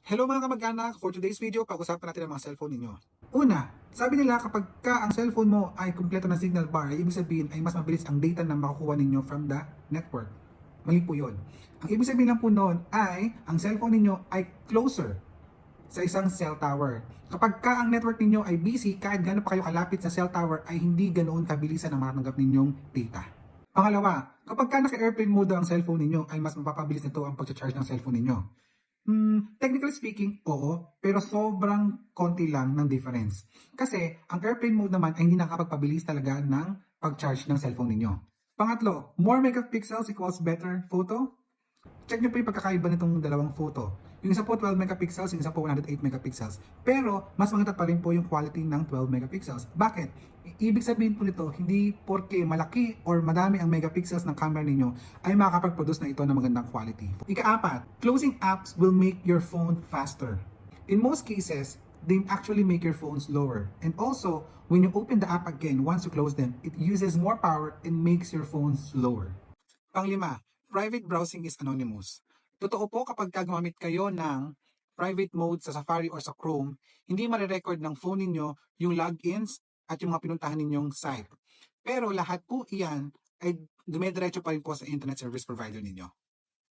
Hello mga kamag-anak, for today's video, pag-usapan natin ang mga cellphone ninyo. Una, sabi nila kapag ang cellphone mo ay kumpleto ng signal bar, ay ibig sabihin ay mas mabilis ang data na makukuha ninyo from the network. Mali po yun. Ang ibig sabihin lang po noon ay ang cellphone ninyo ay closer sa isang cell tower. Kapag ang network ninyo ay busy, kahit gano'n pa kayo kalapit sa cell tower, ay hindi ganoon kabilisan ang matanggap ninyong data. Pangalawa, kapag naka-airplane mode ang cellphone ninyo, ay mas mapapabilis nito ang pag-charge ng cellphone ninyo. Technically speaking, oo, pero sobrang konti lang ng difference. Kasi ang airplane mode naman ay hindi nakakapagpabilis talaga ng pag-charge ng cellphone ninyo. Pangatlo, more megapixels equals better photo. Check nyo po yung pagkakaiba nitong dalawang photo. Yung isa po 12 megapixels, yung isa po 108 megapixels. Pero mas maganda pa rin po yung quality ng 12 megapixels. Bakit? Ibig sabihin po nito, hindi porke malaki or madami ang megapixels ng camera ninyo ay makakapag-produce na ito ng magandang quality. Ika-apat, closing apps will make your phone faster. In most cases, they actually make your phone slower. And also, when you open the app again, once you close them, it uses more power and makes your phone slower. Panglima, private browsing is anonymous. Totoo po kapag gumamit kayo ng private mode sa Safari or sa Chrome, hindi marirecord ng phone ninyo yung logins at yung mga pinuntahan ninyong site. Pero lahat po iyan ay dumediretso pa rin po sa internet service provider ninyo.